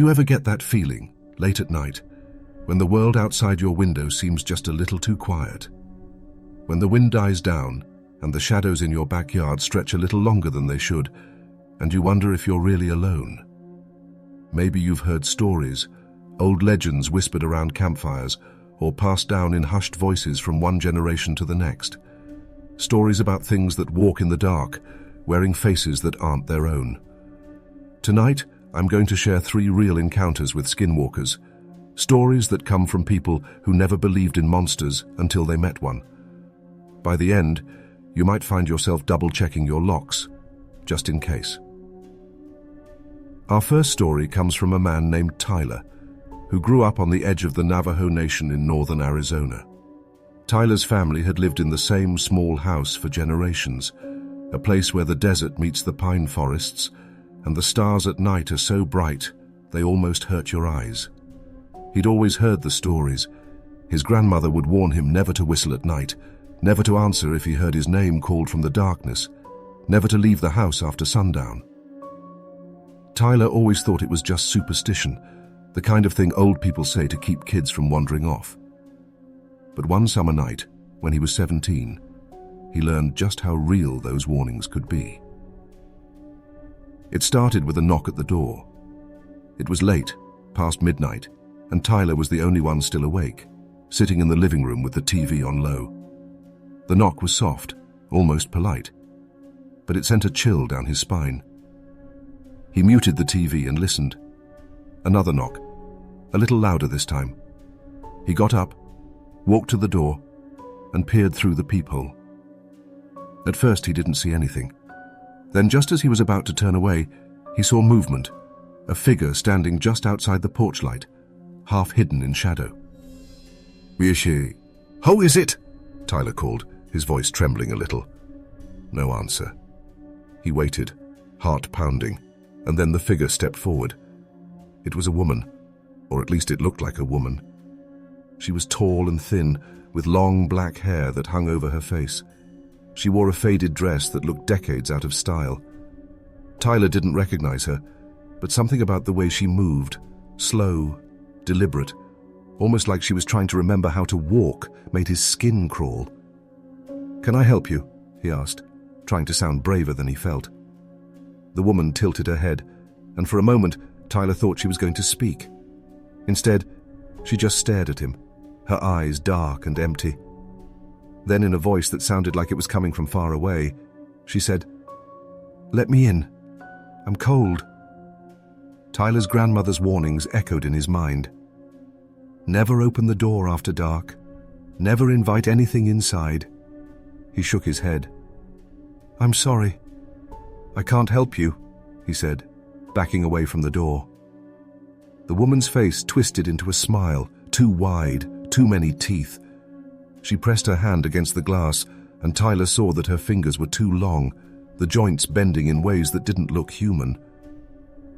you ever get that feeling, late at night, when the world outside your window seems just a little too quiet? When the wind dies down and the shadows in your backyard stretch a little longer than they should, and you wonder if you're really alone? Maybe you've heard stories, old legends whispered around campfires, or passed down in hushed voices from one generation to the next. Stories about things that walk in the dark, wearing faces that aren't their own. Tonight, I'm going to share 3 real encounters with skinwalkers. Stories that come from people who never believed in monsters until they met one. By the end, you might find yourself double-checking your locks, just in case. Our first story comes from a man named Tyler, who grew up on the edge of the Navajo Nation in northern Arizona. Tyler's family had lived in the same small house for generations, a place where the desert meets the pine forests, and the stars at night are so bright they almost hurt your eyes. He'd always heard the stories. His grandmother would warn him never to whistle at night, never to answer if he heard his name called from the darkness, never to leave the house after sundown. Tyler always thought it was just superstition, the kind of thing old people say to keep kids from wandering off. But one summer night, when he was 17, he learned just how real those warnings could be. It started with a knock at the door. It was late, past midnight, and Tyler was the only one still awake, sitting in the living room with the TV on low. The knock was soft, almost polite, but it sent a chill down his spine. He muted the TV and listened. Another knock, a little louder this time. He got up, walked to the door, and peered through the peephole. At first he didn't see anything. Then just as he was about to turn away, he saw movement, a figure standing just outside the porch light, half hidden in shadow. "Who is it?" Tyler called, his voice trembling a little. No answer. He waited, heart pounding, and then the figure stepped forward. It was a woman, or at least it looked like a woman. She was tall and thin, with long black hair that hung over her face. She wore a faded dress that looked decades out of style. Tyler didn't recognize her, but something about the way she moved, slow, deliberate, almost like she was trying to remember how to walk, made his skin crawl. "Can I help you?" he asked, trying to sound braver than he felt. The woman tilted her head, and for a moment, Tyler thought she was going to speak. Instead, she just stared at him, her eyes dark and empty. Then, in a voice that sounded like it was coming from far away, she said, "Let me in. I'm cold." Tyler's grandmother's warnings echoed in his mind. Never open the door after dark. Never invite anything inside. He shook his head. "I'm sorry. I can't help you," he said, backing away from the door. The woman's face twisted into a smile, too wide, too many teeth. She pressed her hand against the glass, and Tyler saw that her fingers were too long, the joints bending in ways that didn't look human.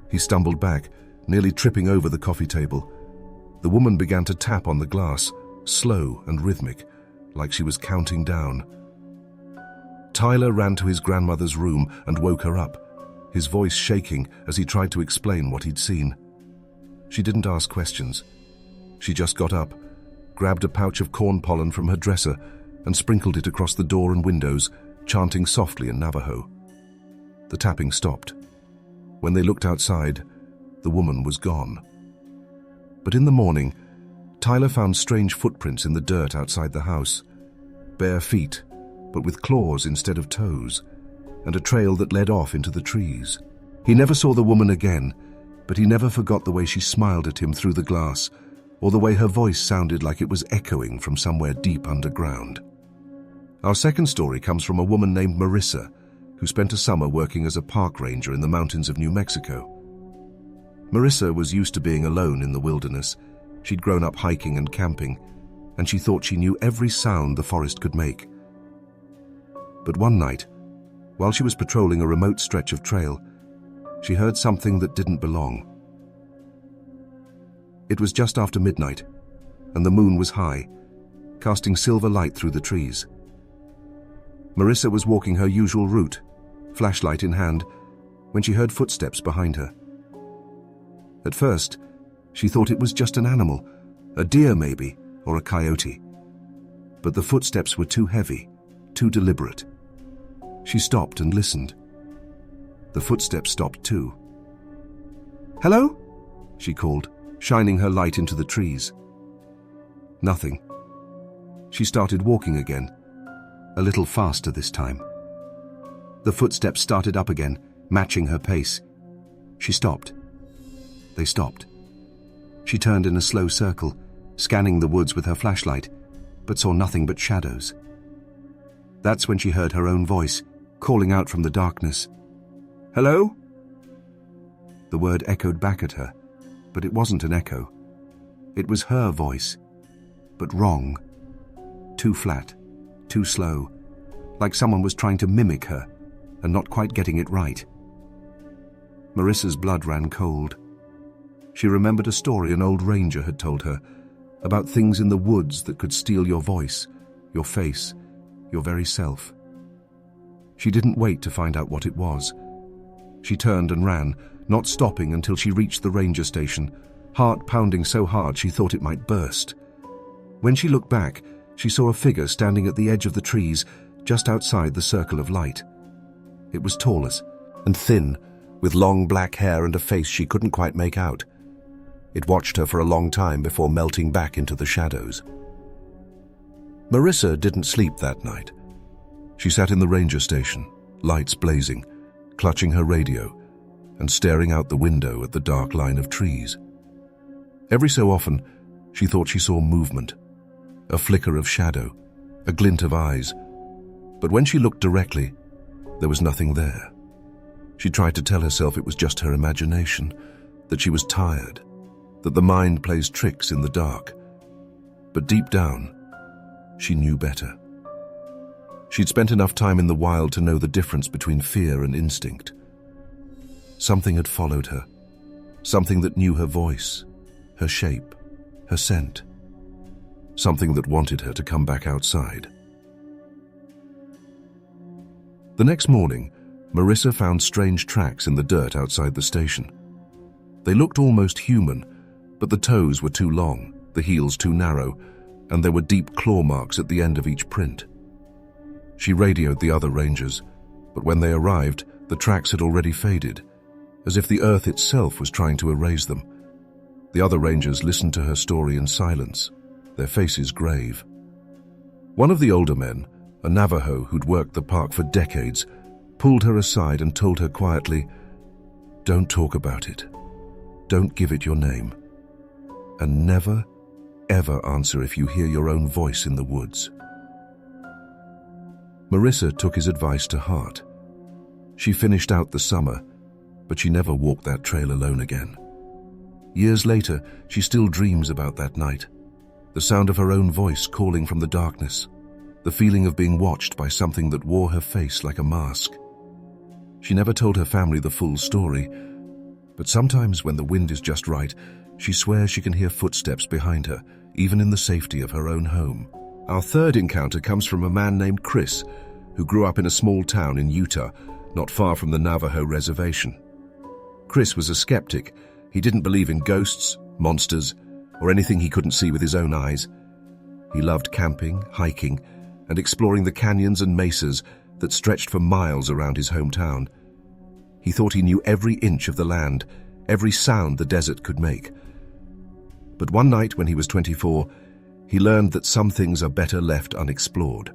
He stumbled back, nearly tripping over the coffee table. The woman began to tap on the glass, slow and rhythmic, like she was counting down. Tyler ran to his grandmother's room and woke her up, his voice shaking as he tried to explain what he'd seen. She didn't ask questions. She just got up, grabbed a pouch of corn pollen from her dresser, and sprinkled it across the door and windows, chanting softly in Navajo. The tapping stopped. When they looked outside, the woman was gone. But in the morning, Tyler found strange footprints in the dirt outside the house. Bare feet, but with claws instead of toes, and a trail that led off into the trees. He never saw the woman again, but he never forgot the way she smiled at him through the glass, or the way her voice sounded like it was echoing from somewhere deep underground. Our second story comes from a woman named Marissa, who spent a summer working as a park ranger in the mountains of New Mexico. Marissa was used to being alone in the wilderness. She'd grown up hiking and camping, and she thought she knew every sound the forest could make. But one night, while she was patrolling a remote stretch of trail, she heard something that didn't belong. It was just after midnight, and the moon was high, casting silver light through the trees. Marissa was walking her usual route, flashlight in hand, when she heard footsteps behind her. At first, she thought it was just an animal, a deer maybe, or a coyote. But the footsteps were too heavy, too deliberate. She stopped and listened. The footsteps stopped too. "Hello?" she called, shining her light into the trees. Nothing. She started walking again, a little faster this time. The footsteps started up again, matching her pace. She stopped. They stopped. She turned in a slow circle, scanning the woods with her flashlight, but saw nothing but shadows. That's when she heard her own voice, calling out from the darkness. "Hello?" The word echoed back at her, but it wasn't an echo. It was her voice, but wrong. Too flat, too slow, like someone was trying to mimic her and not quite getting it right. Marissa's blood ran cold. She remembered a story an old ranger had told her about things in the woods that could steal your voice, your face, your very self. She didn't wait to find out what it was. She turned and ran, not stopping until she reached the ranger station, heart pounding so hard she thought it might burst. When she looked back, she saw a figure standing at the edge of the trees just outside the circle of light. It was taller and thin, with long black hair and a face she couldn't quite make out. It watched her for a long time before melting back into the shadows. Marissa didn't sleep that night. She sat in the ranger station, lights blazing, clutching her radio, and staring out the window at the dark line of trees. Every so often, she thought she saw movement, a flicker of shadow, a glint of eyes. But when she looked directly, there was nothing there. She tried to tell herself it was just her imagination, that she was tired, that the mind plays tricks in the dark. But deep down, she knew better. She'd spent enough time in the wild to know the difference between fear and instinct. Something had followed her, something that knew her voice, her shape, her scent, something that wanted her to come back outside. The next morning, Marissa found strange tracks in the dirt outside the station. They looked almost human, but the toes were too long, the heels too narrow, and there were deep claw marks at the end of each print. She radioed the other rangers, but when they arrived, the tracks had already faded, as if the earth itself was trying to erase them. The other rangers listened to her story in silence, their faces grave. One of the older men, a Navajo who'd worked the park for decades, pulled her aside and told her quietly, "Don't talk about it. Don't give it your name. And never, ever answer if you hear your own voice in the woods." Marissa took his advice to heart. She finished out the summer, but she never walked that trail alone again. Years later, she still dreams about that night, the sound of her own voice calling from the darkness, the feeling of being watched by something that wore her face like a mask. She never told her family the full story, but sometimes when the wind is just right, she swears she can hear footsteps behind her, even in the safety of her own home. Our third encounter comes from a man named Chris, who grew up in a small town in Utah, not far from the Navajo reservation. Chris was a skeptic. He didn't believe in ghosts, monsters, or anything he couldn't see with his own eyes. He loved camping, hiking, and exploring the canyons and mesas that stretched for miles around his hometown. He thought he knew every inch of the land, every sound the desert could make. But one night when he was 24, he learned that some things are better left unexplored.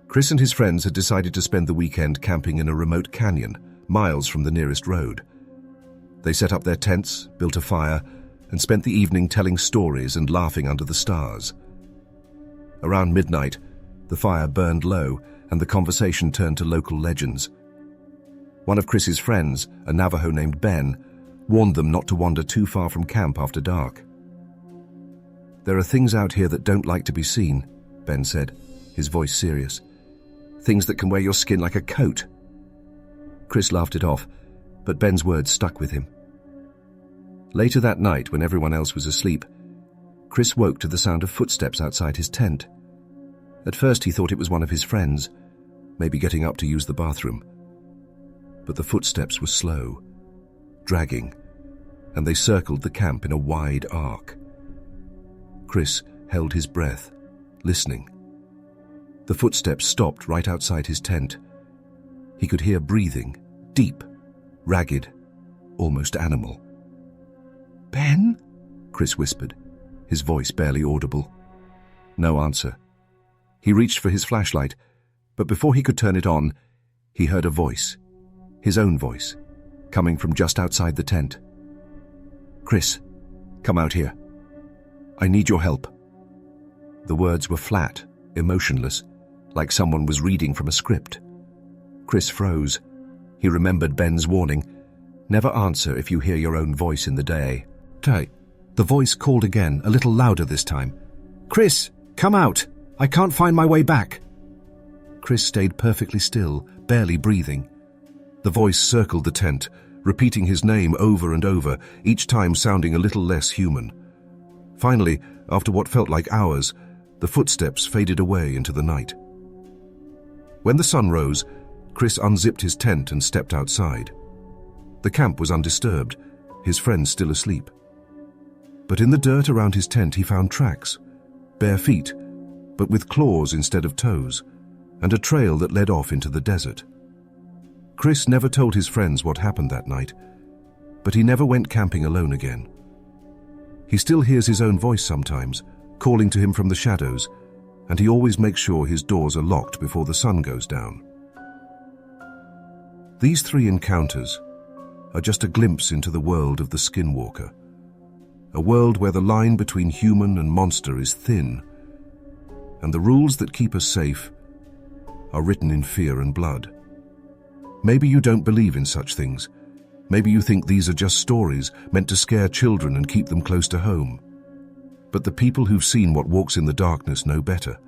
Chris and his friends had decided to spend the weekend camping in a remote canyon, miles from the nearest road. They set up their tents, built a fire, and spent the evening telling stories and laughing under the stars. Around midnight, the fire burned low and the conversation turned to local legends. One of Chris's friends, a Navajo named Ben, warned them not to wander too far from camp after dark. "There are things out here that don't like to be seen," Ben said, his voice serious. "Things that can wear your skin like a coat." Chris laughed it off, but Ben's words stuck with him. Later that night, when everyone else was asleep, Chris woke to the sound of footsteps outside his tent. At first he thought it was one of his friends, maybe getting up to use the bathroom. But the footsteps were slow, dragging, and they circled the camp in a wide arc. Chris held his breath, listening. The footsteps stopped right outside his tent. He could hear breathing, deep, ragged, almost animal. "Ben?" Chris whispered, his voice barely audible. No answer. He reached for his flashlight, but before he could turn it on, he heard a voice, his own voice, coming from just outside the tent. "Chris, come out here. I need your help." The words were flat, emotionless, like someone was reading from a script. Chris froze. He remembered Ben's warning, "Never answer if you hear your own voice in the day." The voice called again, a little louder this time. "Chris, come out! I can't find my way back." Chris stayed perfectly still, barely breathing. The voice circled the tent, repeating his name over and over, each time sounding a little less human. Finally, after what felt like hours, the footsteps faded away into the night. When the sun rose, Chris unzipped his tent and stepped outside. The camp was undisturbed, his friends still asleep. But in the dirt around his tent he found tracks, bare feet, but with claws instead of toes, and a trail that led off into the desert. Chris never told his friends what happened that night, but he never went camping alone again. He still hears his own voice sometimes, calling to him from the shadows, and he always makes sure his doors are locked before the sun goes down. These 3 encounters are just a glimpse into the world of the Skinwalker, a world where the line between human and monster is thin, and the rules that keep us safe are written in fear and blood. Maybe you don't believe in such things. Maybe you think these are just stories meant to scare children and keep them close to home. But the people who've seen what walks in the darkness know better.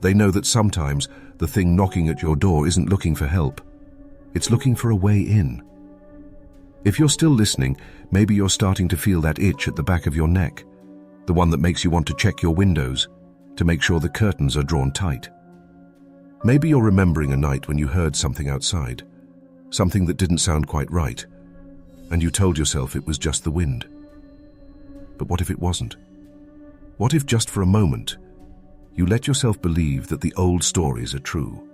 They know that sometimes the thing knocking at your door isn't looking for help. It's looking for a way in. If you're still listening, maybe you're starting to feel that itch at the back of your neck, the one that makes you want to check your windows, to make sure the curtains are drawn tight. Maybe you're remembering a night when you heard something outside, something that didn't sound quite right, and you told yourself it was just the wind. But what if it wasn't? What if just for a moment, you let yourself believe that the old stories are true,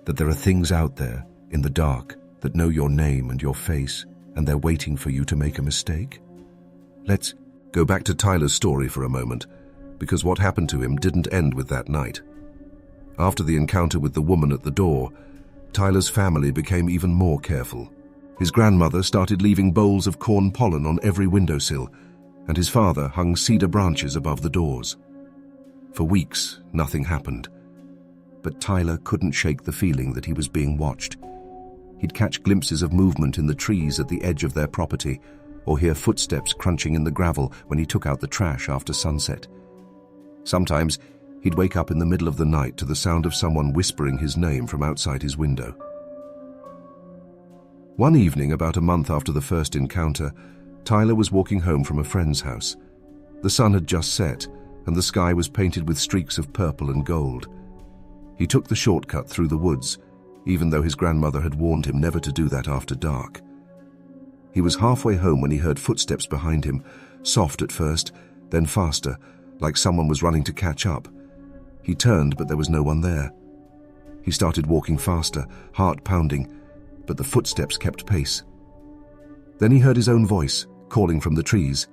that there are things out there in the dark that know your name and your face, and they're waiting for you to make a mistake? Let's go back to Tyler's story for a moment, because what happened to him didn't end with that night. After the encounter with the woman at the door, Tyler's family became even more careful. His grandmother started leaving bowls of corn pollen on every windowsill, and his father hung cedar branches above the doors. For weeks, nothing happened. But Tyler couldn't shake the feeling that he was being watched. He'd catch glimpses of movement in the trees at the edge of their property, or hear footsteps crunching in the gravel when he took out the trash after sunset. Sometimes, he'd wake up in the middle of the night to the sound of someone whispering his name from outside his window. One evening, about a month after the first encounter, Tyler was walking home from a friend's house. The sun had just set, and the sky was painted with streaks of purple and gold. He took the shortcut through the woods, even though his grandmother had warned him never to do that after dark. He was halfway home when he heard footsteps behind him, soft at first, then faster, like someone was running to catch up. He turned, but there was no one there. He started walking faster, heart pounding, but the footsteps kept pace. Then he heard his own voice, calling from the trees.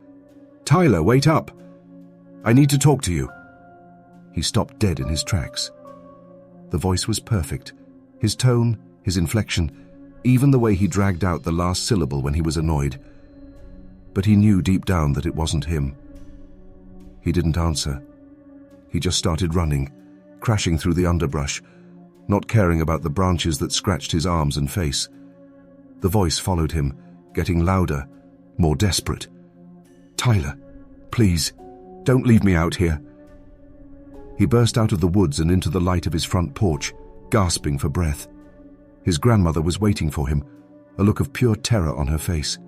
"Tyler, wait up! I need to talk to you." He stopped dead in his tracks. The voice was perfect. His tone, his inflection, even the way he dragged out the last syllable when he was annoyed. But he knew deep down that it wasn't him. He didn't answer. He just started running, crashing through the underbrush, not caring about the branches that scratched his arms and face. The voice followed him, getting louder, more desperate. "Tyler, please, don't leave me out here." He burst out of the woods and into the light of his front porch, gasping for breath. His grandmother was waiting for him, a look of pure terror on her face.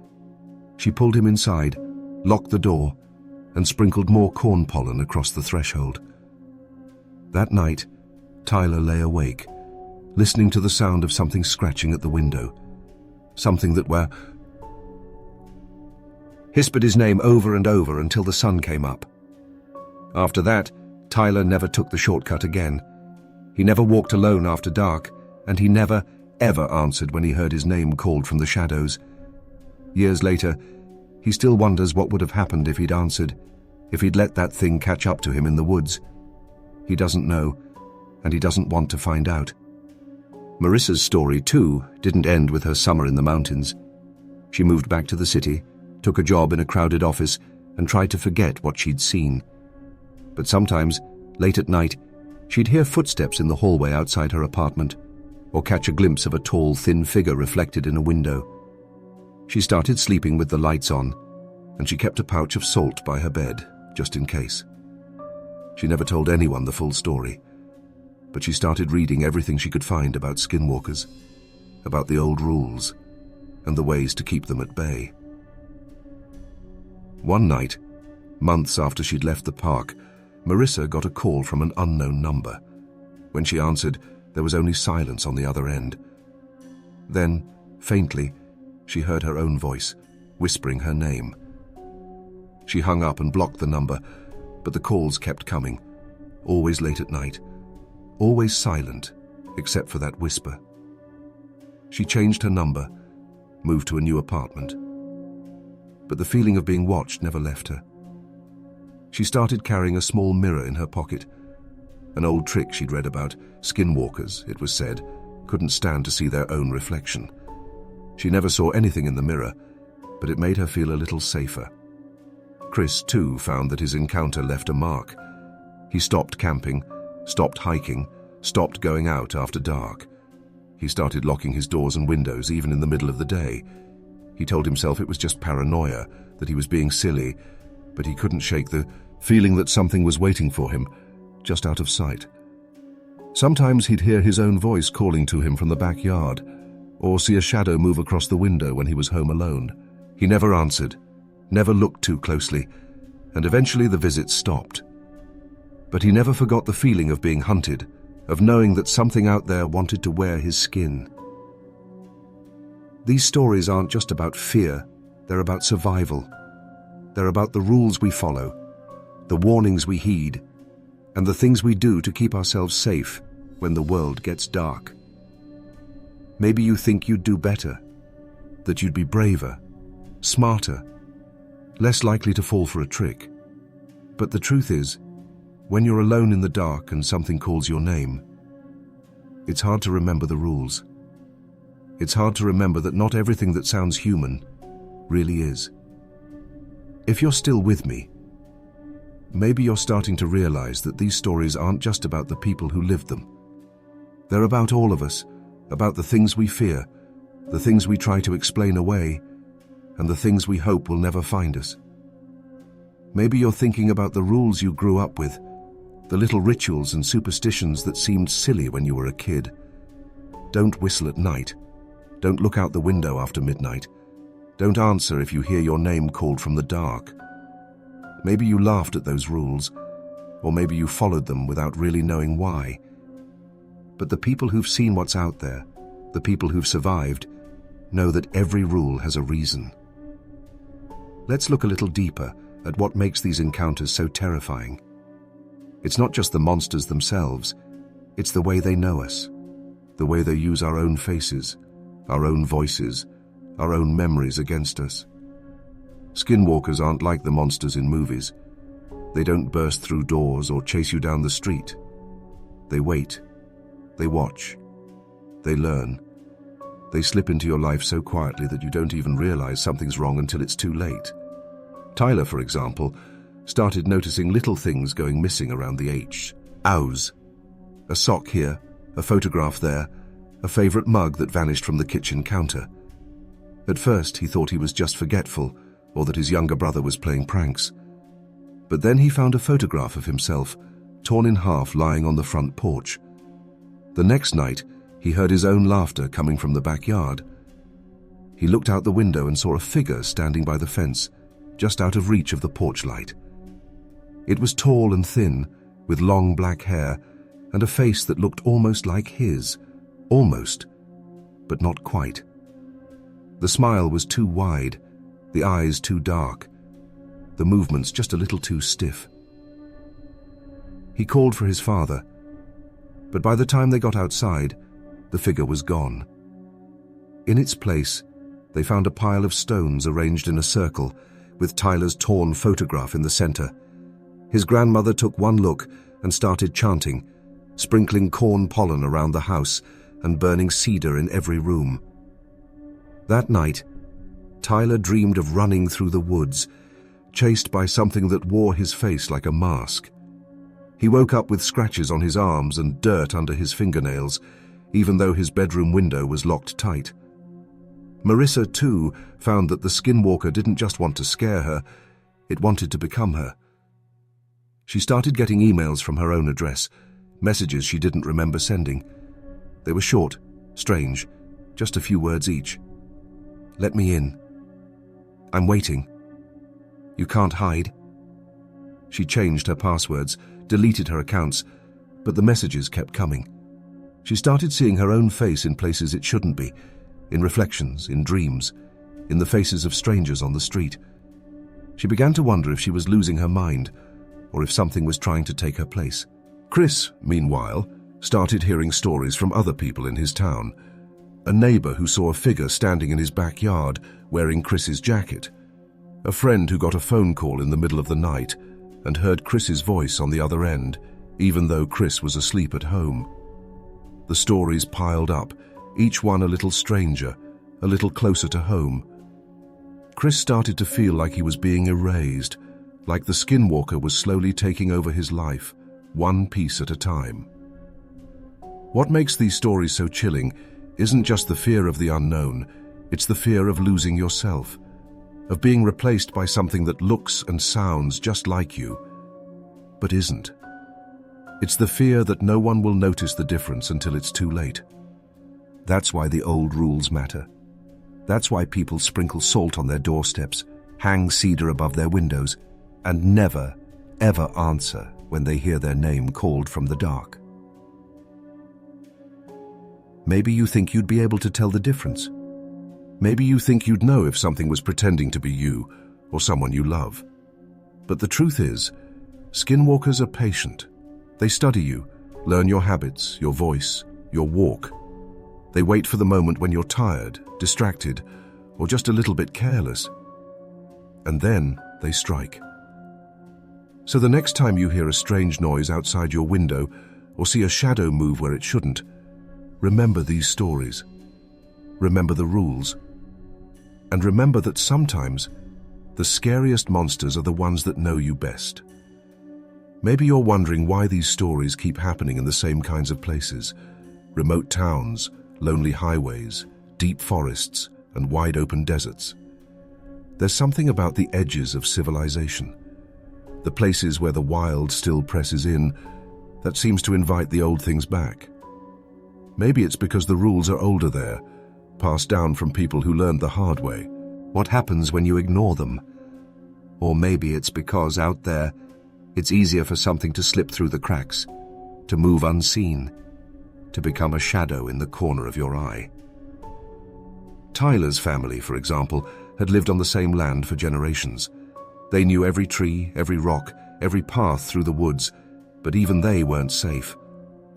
She pulled him inside, locked the door, and sprinkled more corn pollen across the threshold. That night, Tyler lay awake, listening to the sound of something scratching at the window. Something that whispered his name over and over until the sun came up. After that, Tyler never took the shortcut again. He never walked alone after dark, and he never, ever answered when he heard his name called from the shadows. Years later, he still wonders what would have happened if he'd answered, if he'd let that thing catch up to him in the woods. He doesn't know, and he doesn't want to find out. Marissa's story, too, didn't end with her summer in the mountains. She moved back to the city, took a job in a crowded office, and tried to forget what she'd seen. But sometimes, late at night, she'd hear footsteps in the hallway outside her apartment, or catch a glimpse of a tall, thin figure reflected in a window. She started sleeping with the lights on, and she kept a pouch of salt by her bed, just in case. She never told anyone the full story, but she started reading everything she could find about skinwalkers, about the old rules, and the ways to keep them at bay. One night, months after she'd left the park, Marissa got a call from an unknown number. When she answered, there was only silence on the other end. Then, faintly, she heard her own voice, whispering her name. She hung up and blocked the number, but the calls kept coming, always late at night, always silent, except for that whisper. She changed her number, moved to a new apartment. But the feeling of being watched never left her. She started carrying a small mirror in her pocket. An old trick she'd read about, skinwalkers, it was said, couldn't stand to see their own reflection. She never saw anything in the mirror, but it made her feel a little safer. Chris, too, found that his encounter left a mark. He stopped camping, stopped hiking, stopped going out after dark. He started locking his doors and windows even in the middle of the day. He told himself it was just paranoia, that he was being silly, but he couldn't shake the feeling that something was waiting for him, just out of sight. Sometimes he'd hear his own voice calling to him from the backyard, or see a shadow move across the window when he was home alone. He never answered, never looked too closely, and eventually the visits stopped. But he never forgot the feeling of being hunted, of knowing that something out there wanted to wear his skin. These stories aren't just about fear, they're about survival. They're about the rules we follow, the warnings we heed, and the things we do to keep ourselves safe when the world gets dark. Maybe you think you'd do better, that you'd be braver, smarter, less likely to fall for a trick. But the truth is, when you're alone in the dark and something calls your name, it's hard to remember the rules. It's hard to remember that not everything that sounds human really is. If you're still with me, maybe you're starting to realize that these stories aren't just about the people who lived them. They're about all of us, about the things we fear, the things we try to explain away, and the things we hope will never find us. Maybe you're thinking about the rules you grew up with, the little rituals and superstitions that seemed silly when you were a kid. Don't whistle at night. Don't look out the window after midnight. Don't answer if you hear your name called from the dark. Maybe you laughed at those rules, or maybe you followed them without really knowing why. But the people who've seen what's out there, the people who've survived, know that every rule has a reason. Let's look a little deeper at what makes these encounters so terrifying. It's not just the monsters themselves, it's the way they know us, the way they use our own faces, our own voices, our own memories against us. Skinwalkers aren't like the monsters in movies. They don't burst through doors or chase you down the street. They wait. They watch. They learn. They slip into your life so quietly that you don't even realize something's wrong until it's too late. Tyler, for example, started noticing little things going missing around the house. A sock here, a photograph there, a favorite mug that vanished from the kitchen counter. At first, he thought he was just forgetful, or that his younger brother was playing pranks. But then he found a photograph of himself, torn in half, lying on the front porch. The next night, he heard his own laughter coming from the backyard. He looked out the window and saw a figure standing by the fence, just out of reach of the porch light. It was tall and thin, with long black hair, and a face that looked almost like his. Almost, but not quite. The smile was too wide, the eyes too dark, the movements just a little too stiff. He called for his father, but by the time they got outside, the figure was gone. In its place, they found a pile of stones arranged in a circle, with Tyler's torn photograph in the center. His grandmother took one look and started chanting, sprinkling corn pollen around the house and burning cedar in every room. That night, Tyler dreamed of running through the woods, chased by something that wore his face like a mask. He woke up with scratches on his arms and dirt under his fingernails, even though his bedroom window was locked tight. Marissa, too, found that the skinwalker didn't just want to scare her, it wanted to become her. She started getting emails from her own address, messages she didn't remember sending. They were short, strange, just a few words each. "Let me in. I'm waiting. You can't hide." She changed her passwords, deleted her accounts, but the messages kept coming. She started seeing her own face in places it shouldn't be, in reflections, in dreams, in the faces of strangers on the street. She began to wonder if she was losing her mind, or if something was trying to take her place. Chris, meanwhile, started hearing stories from other people in his town. A neighbor who saw a figure standing in his backyard wearing Chris's jacket. A friend who got a phone call in the middle of the night and heard Chris's voice on the other end, even though Chris was asleep at home. The stories piled up, each one a little stranger, a little closer to home. Chris started to feel like he was being erased, like the skinwalker was slowly taking over his life, one piece at a time. What makes these stories so chilling isn't just the fear of the unknown, it's the fear of losing yourself, of being replaced by something that looks and sounds just like you, but isn't. It's the fear that no one will notice the difference until it's too late. That's why the old rules matter. That's why people sprinkle salt on their doorsteps, hang cedar above their windows, and never, ever answer when they hear their name called from the dark. Maybe you think you'd be able to tell the difference. Maybe you think you'd know if something was pretending to be you or someone you love. But the truth is, skinwalkers are patient. They study you, learn your habits, your voice, your walk. They wait for the moment when you're tired, distracted, or just a little bit careless. And then they strike. So the next time you hear a strange noise outside your window or see a shadow move where it shouldn't, remember these stories. Remember the rules. And remember that sometimes the scariest monsters are the ones that know you best. Maybe you're wondering why these stories keep happening in the same kinds of places: remote towns, lonely highways, deep forests, and wide open deserts. There's something about the edges of civilization, the places where the wild still presses in, that seems to invite the old things back. Maybe it's because the rules are older there, passed down from people who learned the hard way. What happens when you ignore them? Or maybe it's because out there, it's easier for something to slip through the cracks, to move unseen, to become a shadow in the corner of your eye. Tyler's family, for example, had lived on the same land for generations. They knew every tree, every rock, every path through the woods, but even they weren't safe.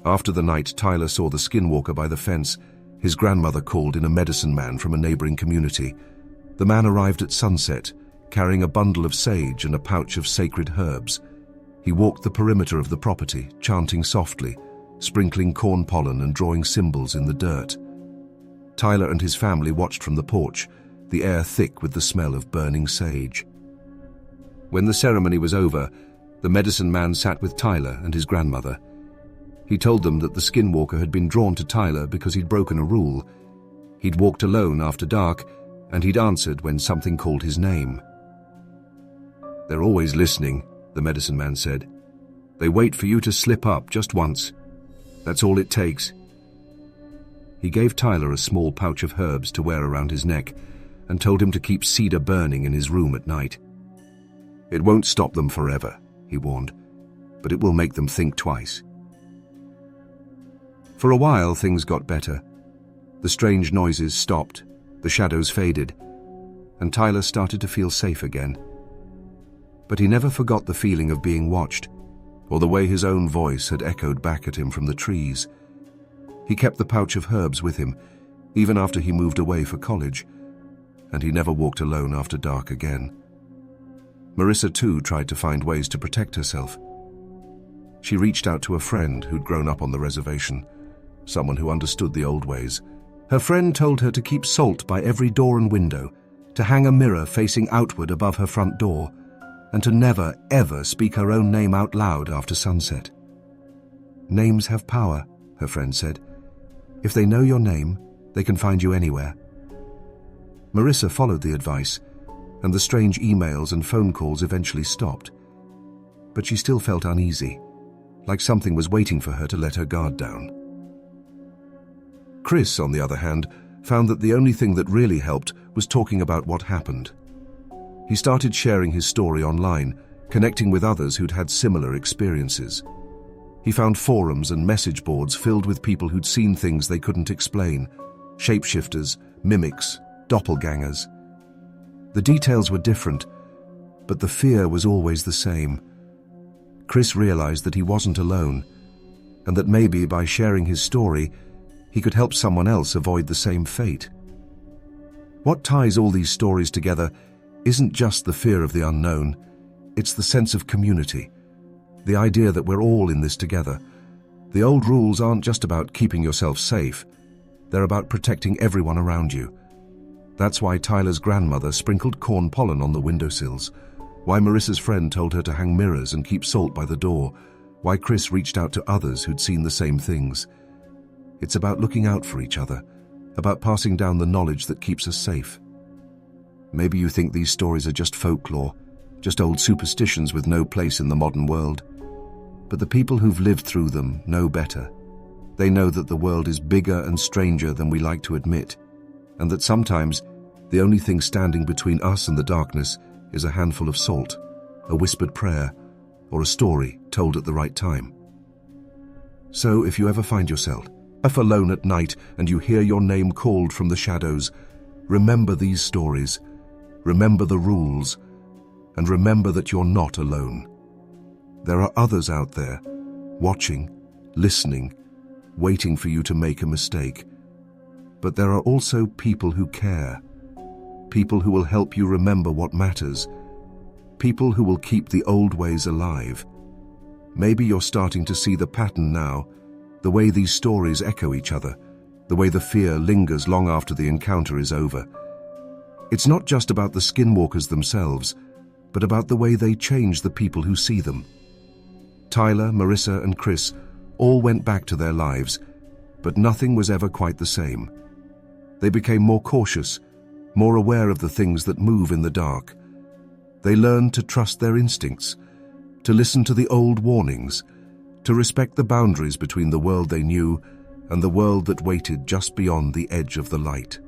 After the night Tyler saw the skinwalker by the fence, his grandmother called in a medicine man from a neighboring community. The man arrived at sunset, carrying a bundle of sage and a pouch of sacred herbs. He walked the perimeter of the property, chanting softly, sprinkling corn pollen and drawing symbols in the dirt. Tyler and his family watched from the porch, the air thick with the smell of burning sage. When the ceremony was over, the medicine man sat with Tyler and his grandmother. He told them that the skinwalker had been drawn to Tyler because he'd broken a rule. He'd walked alone after dark, and he'd answered when something called his name. "They're always listening," the medicine man said. "They wait for you to slip up just once. That's all it takes." He gave Tyler a small pouch of herbs to wear around his neck and told him to keep cedar burning in his room at night. "It won't stop them forever," he warned, "but it will make them think twice." For a while, things got better. The strange noises stopped, the shadows faded. and Tyler started to feel safe again. But he never forgot the feeling of being watched, or the way his own voice had echoed back at him from the trees. He kept the pouch of herbs with him, even after he moved away for college, and he never walked alone after dark again. Marissa, too, tried to find ways to protect herself. She reached out to a friend who'd grown up on the reservation, someone who understood the old ways. Her friend told her to keep salt by every door and window, to hang a mirror facing outward above her front door, and to never, ever speak her own name out loud after sunset. Names have power, her friend said. If they know your name, they can find you anywhere. Marissa followed the advice, and the strange emails and phone calls eventually stopped. But she still felt uneasy, like something was waiting for her to let her guard down. Chris, on the other hand, found that the only thing that really helped was talking about what happened. He started sharing his story online, connecting with others who'd had similar experiences. He found forums and message boards filled with people who'd seen things they couldn't explain, shapeshifters, mimics, doppelgangers. The details were different, but the fear was always the same. Chris realized that he wasn't alone, and that maybe by sharing his story, he could help someone else avoid the same fate. What ties all these stories together isn't just the fear of the unknown, it's the sense of community, the idea that we're all in this together. The old rules aren't just about keeping yourself safe, they're about protecting everyone around you. That's why Tyler's grandmother sprinkled corn pollen on the windowsills, why Marissa's friend told her to hang mirrors and keep salt by the door, why Chris reached out to others who'd seen the same things. It's about looking out for each other, about passing down the knowledge that keeps us safe. Maybe you think these stories are just folklore, just old superstitions with no place in the modern world. But the people who've lived through them know better. They know that the world is bigger and stranger than we like to admit, and that sometimes the only thing standing between us and the darkness is a handful of salt, a whispered prayer, or a story told at the right time. So if you ever find yourself alone at night and you hear your name called from the shadows, remember these stories, remember the rules, and remember that you're not alone. There are others out there, watching, listening, waiting for you to make a mistake. But there are also people who care, people who will help you remember what matters, people who will keep the old ways alive. Maybe you're starting to see the pattern now, the way these stories echo each other, the way the fear lingers long after the encounter is over. It's not just about the skinwalkers themselves, but about the way they change the people who see them. Tyler, Marissa, and Chris all went back to their lives, but nothing was ever quite the same. They became more cautious, more aware of the things that move in the dark. They learned to trust their instincts, to listen to the old warnings, to respect the boundaries between the world they knew and the world that waited just beyond the edge of the light.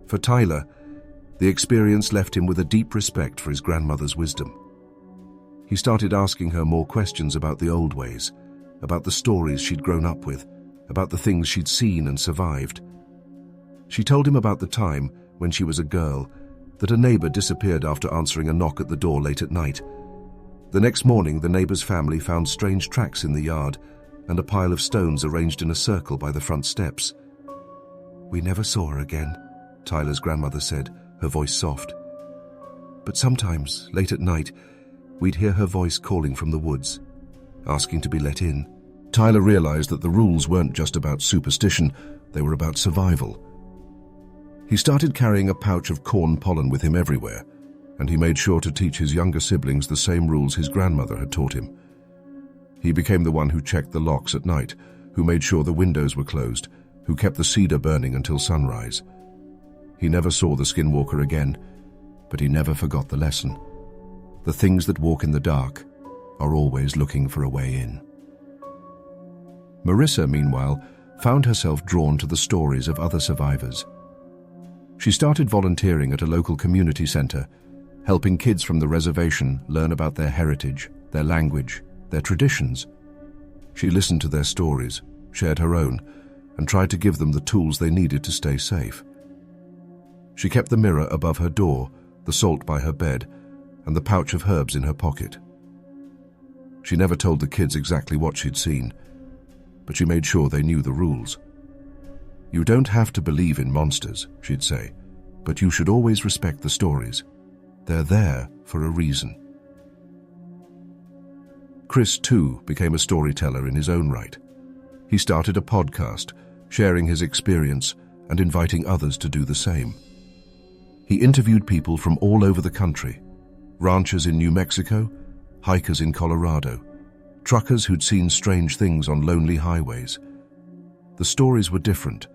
For Tyler, the experience left him with a deep respect for his grandmother's wisdom. He started asking her more questions about the old ways, about the stories she'd grown up with, about the things she'd seen and survived. She told him about the time, when she was a girl, that a neighbor disappeared after answering a knock at the door late at night. The next morning, the neighbor's family found strange tracks in the yard and a pile of stones arranged in a circle by the front steps. "We never saw her again," Tyler's grandmother said, her voice soft. "But sometimes, late at night, we'd hear her voice calling from the woods, asking to be let in." Tyler realized that the rules weren't just about superstition, they were about survival. He started carrying a pouch of corn pollen with him everywhere, and he made sure to teach his younger siblings the same rules his grandmother had taught him. He became the one who checked the locks at night, who made sure the windows were closed, who kept the cedar burning until sunrise. He never saw the skinwalker again, but he never forgot the lesson. The things that walk in the dark are always looking for a way in. Marissa, meanwhile, found herself drawn to the stories of other survivors. She started volunteering at a local community center, helping kids from the reservation learn about their heritage, their language, their traditions. She listened to their stories, shared her own, and tried to give them the tools they needed to stay safe. She kept the mirror above her door, the salt by her bed, and the pouch of herbs in her pocket. She never told the kids exactly what she'd seen, but she made sure they knew the rules. You don't have to believe in monsters, she'd say, but you should always respect the stories. They're there for a reason. Chris, too, became a storyteller in his own right. He started a podcast, sharing his experience and inviting others to do the same. He interviewed people from all over the country, ranchers in New Mexico, hikers in Colorado, truckers who'd seen strange things on lonely highways. The stories were different,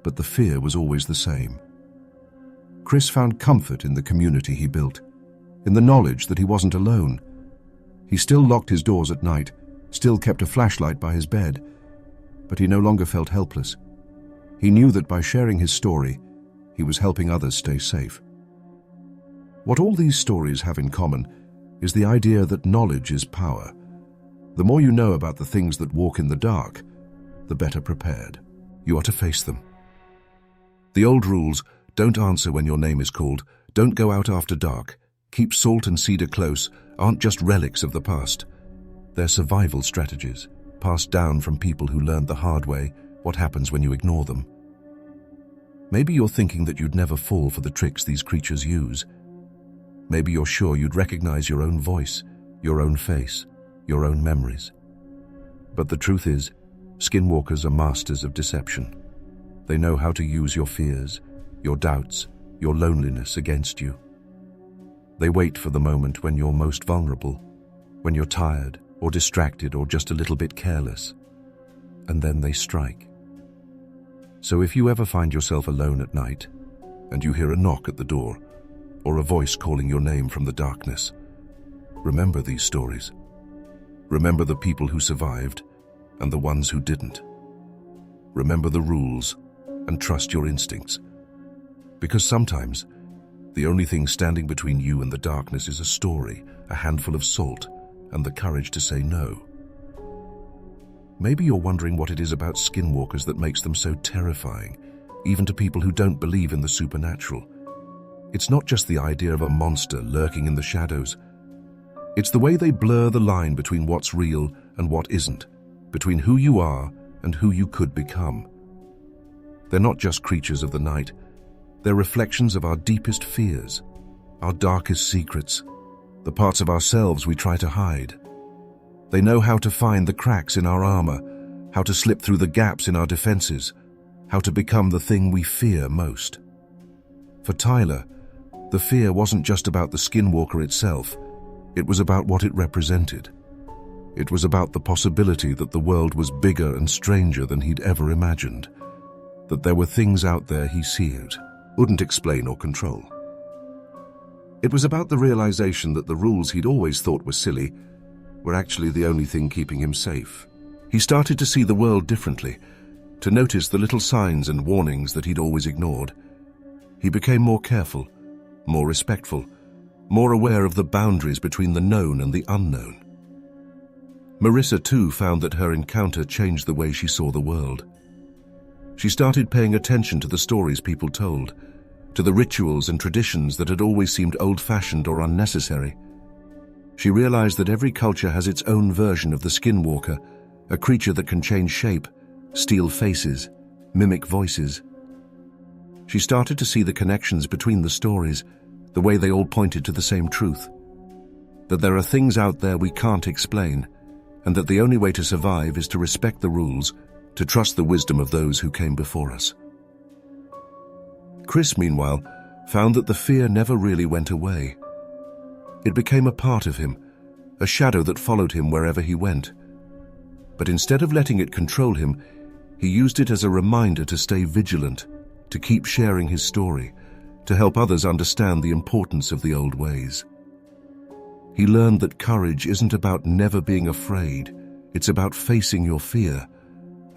but the fear was always the same. Chris found comfort in the community he built, in the knowledge that he wasn't alone. He still locked his doors at night, still kept a flashlight by his bed, but he no longer felt helpless. He knew that by sharing his story, he was helping others stay safe. What all these stories have in common is the idea that knowledge is power. The more you know about the things that walk in the dark, the better prepared you are to face them. The old rules, don't answer when your name is called, don't go out after dark, keep salt and cedar close, aren't just relics of the past. They're survival strategies, passed down from people who learned the hard way what happens when you ignore them. Maybe you're thinking that you'd never fall for the tricks these creatures use. Maybe you're sure you'd recognize your own voice, your own face, your own memories. But the truth is, skinwalkers are masters of deception. They know how to use your fears, your doubts, your loneliness against you. They wait for the moment when you're most vulnerable, when you're tired or distracted or just a little bit careless, and then they strike. So if you ever find yourself alone at night, and you hear a knock at the door, or a voice calling your name from the darkness, remember these stories. Remember the people who survived and the ones who didn't. Remember the rules and trust your instincts. Because sometimes, the only thing standing between you and the darkness is a story, a handful of salt, and the courage to say no. Maybe you're wondering what it is about skinwalkers that makes them so terrifying, even to people who don't believe in the supernatural. It's not just the idea of a monster lurking in the shadows. It's the way they blur the line between what's real and what isn't, between who you are and who you could become. They're not just creatures of the night. They're reflections of our deepest fears, our darkest secrets, the parts of ourselves we try to hide. They know how to find the cracks in our armor, how to slip through the gaps in our defenses, how to become the thing we fear most. For Tyler, the fear wasn't just about the skinwalker itself, it was about what it represented. It was about the possibility that the world was bigger and stranger than he'd ever imagined, that there were things out there he wouldn't explain or control. It was about the realization that the rules he'd always thought were silly were actually the only thing keeping him safe. He started to see the world differently, to notice the little signs and warnings that he'd always ignored. He became more careful, more respectful, more aware of the boundaries between the known and the unknown. Marissa, too, found that her encounter changed the way she saw the world. She started paying attention to the stories people told, to the rituals and traditions that had always seemed old-fashioned or unnecessary. She realized that every culture has its own version of the skinwalker, a creature that can change shape, steal faces, mimic voices. She started to see the connections between the stories, the way they all pointed to the same truth. That there are things out there we can't explain, and that the only way to survive is to respect the rules, to trust the wisdom of those who came before us. Chris, meanwhile, found that the fear never really went away. It became a part of him, a shadow that followed him wherever he went. But instead of letting it control him, he used it as a reminder to stay vigilant, to keep sharing his story, to help others understand the importance of the old ways. He learned that courage isn't about never being afraid, it's about facing your fear,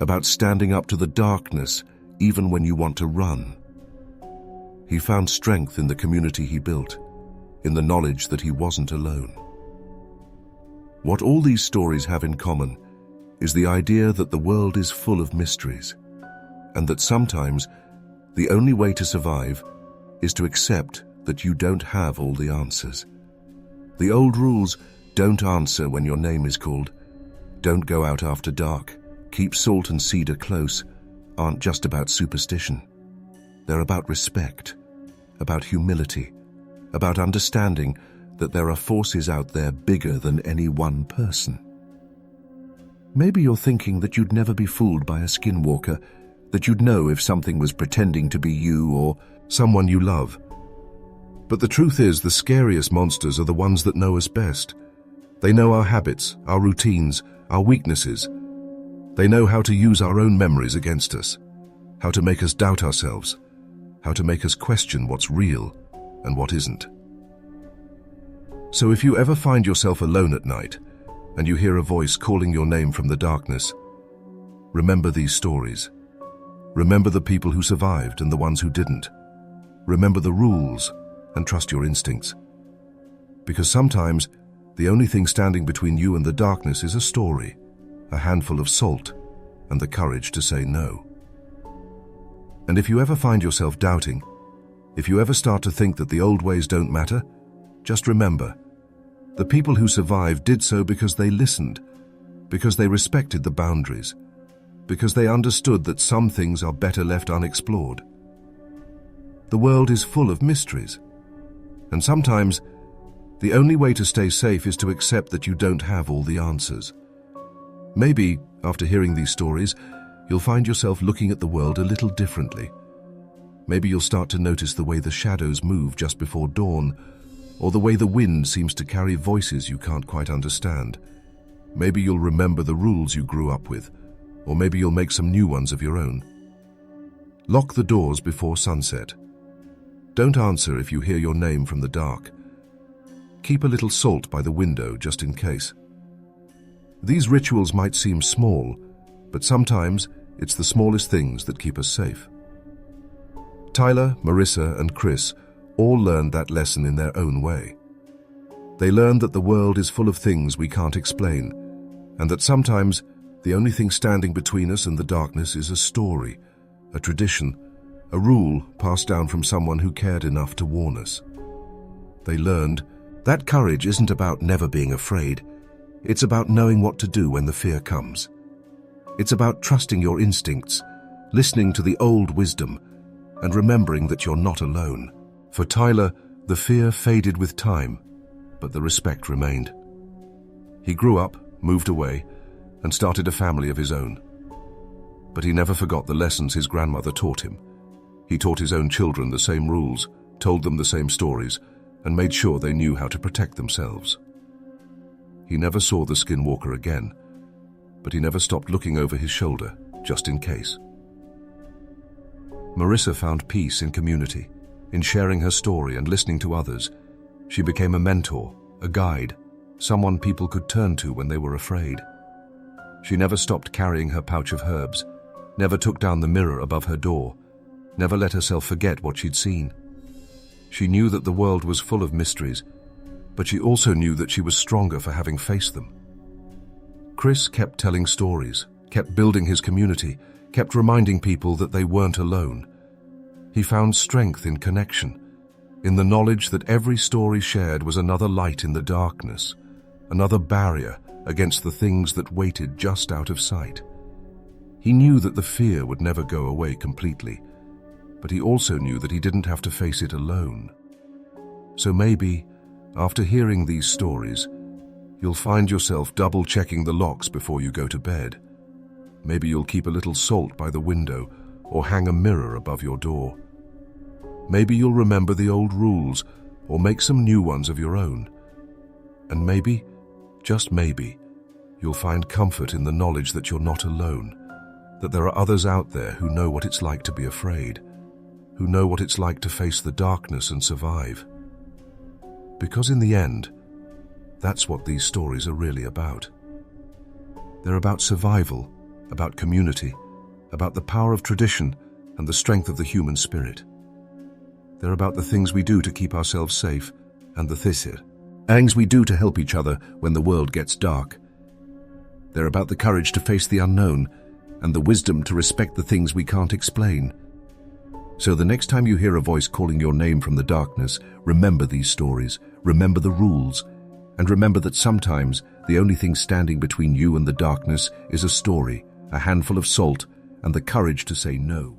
about standing up to the darkness even when you want to run. He found strength in the community he built, in the knowledge that he wasn't alone. What all these stories have in common is the idea that the world is full of mysteries, and that sometimes the only way to survive is to accept that you don't have all the answers. The old rules, don't answer when your name is called, don't go out after dark, keep salt and cedar close, aren't just about superstition. They're about respect, about humility, about understanding that there are forces out there bigger than any one person. Maybe you're thinking that you'd never be fooled by a skinwalker, that you'd know if something was pretending to be you or someone you love. But the truth is, the scariest monsters are the ones that know us best. They know our habits, our routines, our weaknesses. They know how to use our own memories against us, how to make us doubt ourselves, how to make us question what's real and what isn't. So if you ever find yourself alone at night and you hear a voice calling your name from the darkness, remember these stories. Remember the people who survived and the ones who didn't. Remember the rules and trust your instincts. Because sometimes the only thing standing between you and the darkness is a story, a handful of salt, and the courage to say no. And if you ever find yourself doubting, if you ever start to think that the old ways don't matter, just remember, the people who survived did so because they listened, because they respected the boundaries, because they understood that some things are better left unexplored. The world is full of mysteries, and sometimes the only way to stay safe is to accept that you don't have all the answers. Maybe, after hearing these stories, you'll find yourself looking at the world a little differently. Maybe you'll start to notice the way the shadows move just before dawn, or the way the wind seems to carry voices you can't quite understand. Maybe you'll remember the rules you grew up with, or maybe you'll make some new ones of your own. Lock the doors before sunset. Don't answer if you hear your name from the dark. Keep a little salt by the window just in case. These rituals might seem small, but sometimes it's the smallest things that keep us safe. Tyler, Marissa, and Chris all learned that lesson in their own way. They learned that the world is full of things we can't explain, and that sometimes the only thing standing between us and the darkness is a story, a tradition, a rule passed down from someone who cared enough to warn us. They learned that courage isn't about never being afraid. It's about knowing what to do when the fear comes. It's about trusting your instincts, listening to the old wisdom, and remembering that you're not alone. For Tyler, the fear faded with time, but the respect remained. He grew up, moved away, and started a family of his own. But he never forgot the lessons his grandmother taught him. He taught his own children the same rules, told them the same stories, and made sure they knew how to protect themselves. He never saw the skinwalker again, but he never stopped looking over his shoulder, just in case. Marissa found peace in community, in sharing her story and listening to others. She became a mentor, a guide, someone people could turn to when they were afraid. She never stopped carrying her pouch of herbs, never took down the mirror above her door, never let herself forget what she'd seen. She knew that the world was full of mysteries, but she also knew that she was stronger for having faced them. Chris kept telling stories, kept building his community, kept reminding people that they weren't alone. He found strength in connection, in the knowledge that every story shared was another light in the darkness, another barrier against the things that waited just out of sight. He knew that the fear would never go away completely, but he also knew that he didn't have to face it alone. So maybe, after hearing these stories, you'll find yourself double-checking the locks before you go to bed. Maybe you'll keep a little salt by the window or hang a mirror above your door. Maybe you'll remember the old rules or make some new ones of your own. And maybe, just maybe, you'll find comfort in the knowledge that you're not alone, that there are others out there who know what it's like to be afraid, who know what it's like to face the darkness and survive. Because in the end, that's what these stories are really about. They're about survival, about community, about the power of tradition and the strength of the human spirit. They're about the things we do to keep ourselves safe and the things we do to help each other when the world gets dark. They're about the courage to face the unknown and the wisdom to respect the things we can't explain. So the next time you hear a voice calling your name from the darkness, remember these stories, remember the rules, and remember that sometimes the only thing standing between you and the darkness is a story, a handful of salt, and the courage to say no.